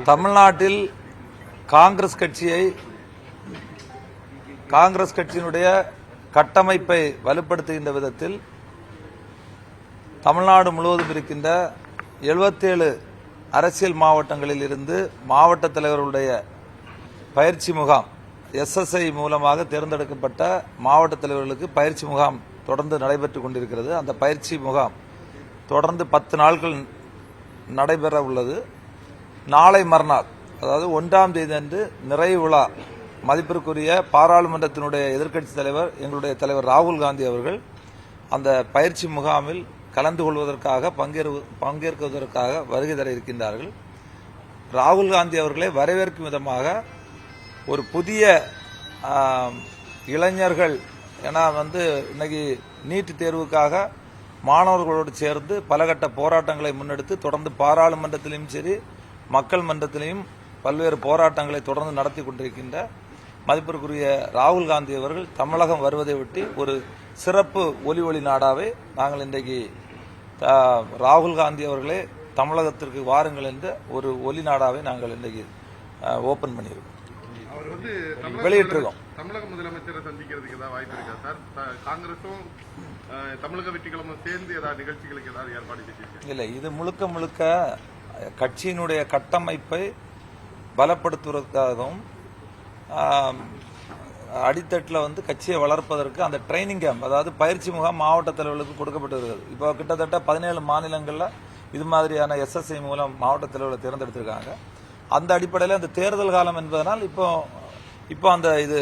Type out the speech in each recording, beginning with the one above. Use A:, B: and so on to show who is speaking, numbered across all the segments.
A: தமிழ்நாட்டில் காங்கிரஸ் கட்சியினுடைய கட்டமைப்பை வலுப்படுத்துகின்ற விதத்தில் தமிழ்நாடு முழுவதும் இருக்கின்ற 77 அரசியல் மாவட்டங்களில் இருந்து மாவட்ட தலைவர்களுடைய பயிற்சி முகாம் SSI மூலமாக தேர்ந்தெடுக்கப்பட்ட மாவட்ட தலைவர்களுக்கு பயிற்சி முகாம் தொடர்ந்து நடைபெற்றுக் கொண்டிருக்கிறது. அந்த பயிற்சி முகாம் தொடர்ந்து 10 நாட்கள் நடைபெற உள்ளது. நாளை மறுநாள், அதாவது 1ஆம் தேதி அன்று நிறைவு விழா மதிப்பிற்குரிய பாராளுமன்றத்தினுடைய எதிர்க்கட்சி தலைவர் எங்களுடைய தலைவர் ராகுல் காந்தி அவர்கள் அந்த பயிற்சி முகாமில் கலந்து கொள்வதற்காக பங்கேற்குவதற்காக வருகை தர இருக்கின்றார்கள். ராகுல் காந்தி அவர்களை வரவேற்கும் விதமாக ஒரு புதிய இளைஞர்கள், ஏன்னா இன்னைக்கு நீட் தேர்வுக்காக மாணவர்களோடு சேர்ந்து பலகட்ட போராட்டங்களை முன்னெடுத்து தொடர்ந்து பாராளுமன்றத்திலும் சரி மக்கள் மன்றத்திலையும் பல்வேறு போராட்டங்களை தொடர்ந்து நடத்தி கொண்டிருக்கின்ற மதிப்பிற்குரிய ராகுல் காந்தி அவர்கள் தமிழகம் வருவதை ஒட்டி ஒரு சிறப்பு ஒலி நாடாவை நாங்கள் இன்றைக்கு ராகுல் காந்தி அவர்களே தமிழகத்திற்கு வாருங்கள் என்ற ஒரு ஒலி நாடாவை நாங்கள் இன்றைக்கு ஓபன் பண்ணியிருக்கோம், வெளியிட்டிருக்கோம்.
B: தமிழக முதலமைச்சரை சந்திக்கிறதுக்கு ஏதாவது வாய்ப்பு இருக்கா சார்? காங்கிரஸும் தமிழக வெற்றிகளும் சேர்ந்து ஏதாவது நிகழ்ச்சிகளுக்கு ஏதாவது ஏற்பாடு செஞ்சிருக்கீங்க?
A: இல்லை, இது முழுக்க கட்சியினுடைய கட்டமைப்பை பலப்படுத்துவதற்காகவும் அடித்தட்டில் கட்சியை வளர்ப்பதற்கு அந்த ட்ரைனிங் கேம்ப், அதாவது பயிற்சி முகாம் மாவட்ட தலைவர்களுக்கு கொடுக்கப்பட்டு வருகிறது. இப்போ கிட்டத்தட்ட 17 மாநிலங்களில் இது மாதிரியான SSI மூலம் மாவட்ட தலைவர்களை தேர்ந்தெடுத்திருக்காங்க. அந்த அடிப்படையில் அந்த தேர்தல் காலம் என்பதனால் இப்போ அந்த இது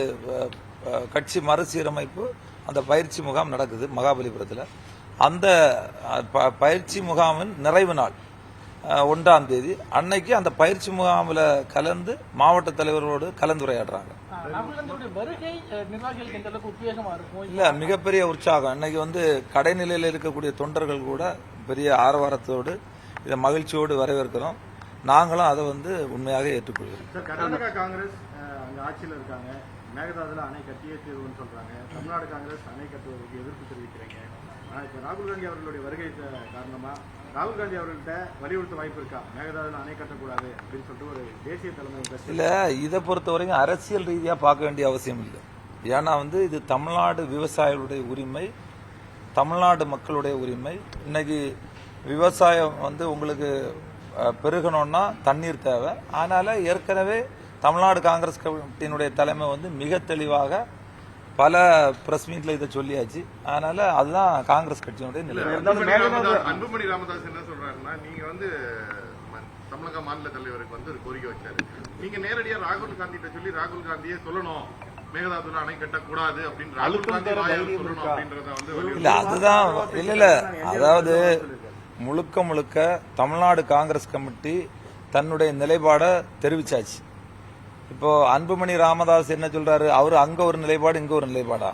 A: கட்சி மறுசீரமைப்பு அந்த பயிற்சி முகாம் நடக்குது மகாபலிபுரத்தில். அந்த பயிற்சி முகாமின் நிறைவு நாள் 1ஆம் தேதி அன்னைக்கு அந்த பயிற்சி முகாமில் கலந்து மாவட்ட தலைவர்களோடு கலந்துரையாடுறாங்க. இல்ல, மிகப்பெரிய உற்சாகம். இன்னைக்கு கடைநிலையில் இருக்கக்கூடிய தொண்டர்கள் கூட பெரிய ஆரவாரத்தோடு இதை மகிழ்ச்சியோடு வரவேற்கிறோம். நாங்களும் அதை உண்மையாக ஏற்றுக்கொள்கிறோம்.
C: கர்நாடகா காங்கிரஸ் அங்க ஆட்சியில் இருக்காங்க, மேகதாதுல அணை கட்டியே தீர்வுன்னு சொல்றாங்க. தமிழ்நாடு காங்கிரஸ் அணை கட்டுவதற்கு எதிர்ப்பு தெரிவிக்கிறீங்க. ஆனா இப்ப ராகுல் காந்தி அவர்களுடைய வருகை காரணமா ராகுல் காந்தி அவர்கள்ட்ட வலியுறுத்த வாய்ப்பு இருக்கா, மேகதாதுல அணை கட்டக்கூடாது அப்படின்னு சொல்லிட்டு ஒரு தேசிய தலைமை?
A: இல்ல, இதை பொறுத்தவரைக்கும் அரசியல் ரீதியா பார்க்க வேண்டிய அவசியம் இல்லை. ஏன்னா இது தமிழ்நாடு விவசாயிகளுடைய உரிமை, தமிழ்நாடு மக்களுடைய உரிமை. இன்னைக்கு விவசாயம் உங்களுக்கு பெருகணும்னா தண்ணீர் தேவை. அதனால ஏற்கனவே தமிழ்நாடு காங்கிரஸ் கமிட்டியினுடைய தலைமை மிக தெளிவாக பல பிரஸ் மீட்ல இதை சொல்லியாச்சு. அதனால அதுதான் காங்கிரஸ் கட்சியினுடைய நிலை.
B: அன்புமணி ராமதாஸ் என்ன சொல்றாருன்னா, நீங்க தமிழக மாநில தலைவருக்கு ஒரு கோரிக்கை வச்சாரு, நீங்க நேரடியா ராகுல் காந்தி சொல்லி ராகுல் காந்தியே சொல்லணும் மேகதாதுல அணை கட்டக்கூடாது அப்படின்னு
A: இல்ல, அதுதான் இல்ல, அதாவது முழுக்க தமிழ்நாடு காங்கிரஸ் கமிட்டி தன்னுடைய நிலைப்பாட தெரிவிச்சாச்சு. இப்போ அன்புமணி ராமதாஸ் என்ன சொல்றாரு, அவரு அங்க ஒரு நிலைப்பாடு இங்க ஒரு நிலைப்பாடா?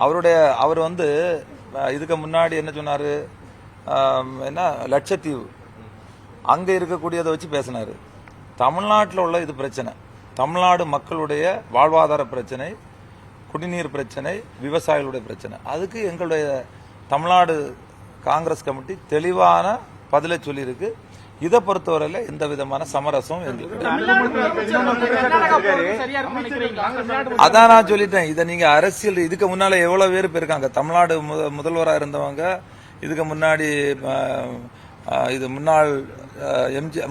A: அவர் இதுக்கு முன்னாடி என்ன சொன்னாரு, என்ன லட்சத்தீவு அங்க இருக்கக்கூடியதை வச்சு பேசினாரு. தமிழ்நாட்டில் உள்ள இது பிரச்சனை, தமிழ்நாடு மக்களுடைய வாழ்வாதார பிரச்சனை, குடிநீர் பிரச்சனை, விவசாயிகளுடைய பிரச்சனை. அதுக்கு எங்களுடைய தமிழ்நாடு காங்கிரஸ் கமிட்டி தெளிவான பதிலை சொல்லியிருக்கு. இதை பொறுத்தவரையில் எந்த விதமான சமரசம் அதான் நான் சொல்லிட்டேன். இதை நீங்க அரசியல் இதுக்கு முன்னால எவ்வளவு பேர் போயிருக்காங்க. தமிழ்நாடு முதல்வராக இருந்தவங்க, இதுக்கு முன்னாடி இது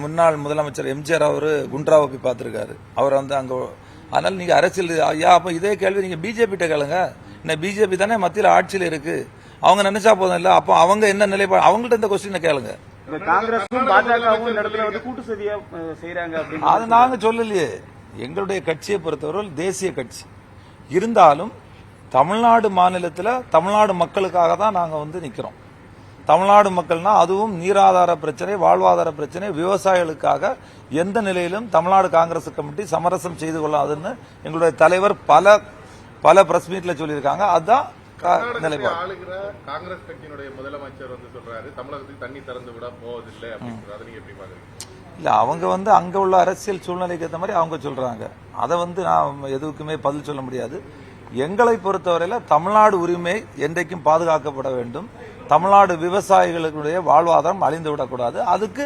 A: முன்னாள் முதலமைச்சர் எம்ஜிஆர் அவரு குண்ட்ராவை போய் பார்த்திருக்காரு. அவர் அங்க. அதனால நீங்க அரசியல் ஐயா, அப்ப இதே கேள்வி நீங்க பிஜேபி கிட்ட கேளுங்க. இன்னும் பிஜேபி தானே மத்தியில் ஆட்சியில் இருக்கு, அவங்க நினைச்சா போதும் இல்ல? அப்போ அவங்க என்ன நிலைப்பாடு, அவங்கள்ட்ட இந்த கொஸ்டினை கேளுங்க. அது நாங்க சொல்லலையே. எங்களுடைய கட்சியை பொறுத்தவரை தேசிய கட்சி இருந்தாலும் தமிழ்நாடு மாநிலத்தில் தமிழ்நாடு மக்களுக்காக தான் நாங்க நிக்கிறோம். தமிழ்நாடு மக்கள்னா அதுவும் நீராதார பிரச்சனை, வாழ்வாதார பிரச்சனை, விவசாயிகளுக்காக எந்த நிலையிலும் தமிழ்நாடு காங்கிரஸ் கமிட்டி சமரசம் செய்து கொள்ளாதுன்னு எங்களுடைய தலைவர் பல பிரஸ் மீட்ல சொல்லியிருக்காங்க. அதுதான்
B: ஆளுகிற காங்கிரஸ் கட்சியினுடைய முதலமைச்சர் சொல்றாரு தமிழகத்துக்கு தண்ணி திறந்து விட போவதில்லை அப்படின்றது நீங்க எப்படி பாக்குறீங்க?
A: இல்ல, அவங்க அங்க உள்ள அரசியல் சூழ்நிலைக்கு ஏற்ற மாதிரி அவங்க சொல்றாங்க. அதை நான் எதுக்குமே பதில் சொல்ல முடியாது. எங்களை பொறுத்தவரையில தமிழ்நாடு உரிமை என்றைக்கும் பாதுகாக்கப்பட வேண்டும். தமிழ்நாடு விவசாயிகளுடைய வாழ்வாதாரம் அழிந்து விடக்கூடாது. அதுக்கு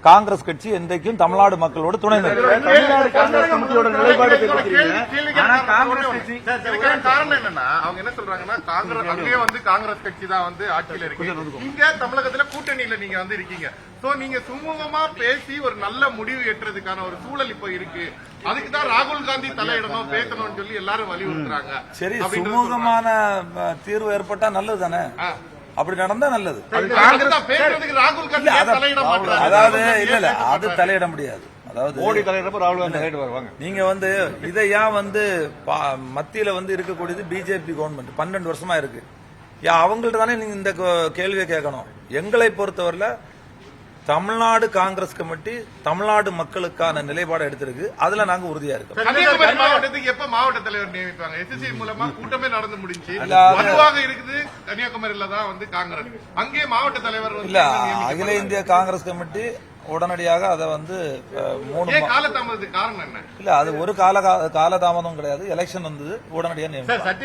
A: காங்கிரஸ் கட்சி என்றைக்கும் தமிழ்நாடு மக்களோடு துணை நிற்கும்.
C: தமிழ்நாடு காங்கிரஸ் கமிட்டியோட நிலைப்பாடு தெரிவிக்கிறீங்க. ஆனா காங்கிரஸ் கட்சி
B: இதுக்கான காரணம் என்னன்னா அவங்க என்ன சொல்றாங்கன்னா காங்கிரஸ் அங்கேயே வந்து காங்கிரஸ் கட்சி தான் வந்து ஆட்சியில இருக்கு, இங்க தமிழகத்துல கூட்டணியில நீங்க வந்து இருக்கீங்க. சோ நீங்க சுமூகமா பேசி ஒரு நல்ல முடிவு எட்டுறதுக்கான ஒரு சூழல் இப்ப இருக்கு. அதுக்குதான் ராகுல் காந்தி தலையிடணும் பேசணும்னு சொல்லி எல்லாரும் வலியுறுத்துறாங்க.
A: சரி, சுமூகமான தீர்வு ஏற்பட்டா நல்லது தானே, அப்படி நடந்தா நல்லது.
B: பேசுறதுக்கு ராகுல் காந்தி தலையிட மாட்டாங்க.
A: அதாவது இல்ல அது தலையிட முடியாது. அதாவது
C: மோடி தலையிடப்ப ராகுல் காந்தி தலையிட வருவாங்க.
A: நீங்க வந்து இதை ஏன் வந்து மத்தியில வந்து இருக்கக்கூடியது பிஜேபி கவர்மெண்ட் 12 வருஷமா இருக்கு. அவங்கள்ட்ட தானே நீங்க இந்த கேள்வியை கேட்கணும். எங்களை பொறுத்தவரையில தமிழ்நாடு காங்கிரஸ் கமிட்டி தமிழ்நாடு மக்களுக்கான நிலைப்பாடு எடுத்திருக்கு. அதுல நாங்க உறுதியா இருக்கோம்.
B: கன்னியாகுமரி மாவட்டத்துக்கு எப்ப மாவட்ட தலைவர் நியமிப்பாங்க? எஸ்எஸ்சி மூலமா கூட்டமே நடந்து முடிஞ்சு வலுவாக இருக்குது. கன்னியாகுமரியில தான் வந்து காங்கிரஸ், அங்கே மாவட்ட தலைவர்
A: இல்ல. அகில இந்திய காங்கிரஸ் கமிட்டி உடனடியாக அதை வந்து 3
B: காலதாமதத்துக்கு காரணம் என்ன?
A: இல்ல அது ஒரு காலதாமதம் கிடையாது. எலெக்ஷன் வந்தது, உடனடியாக நியமித்தாங்க.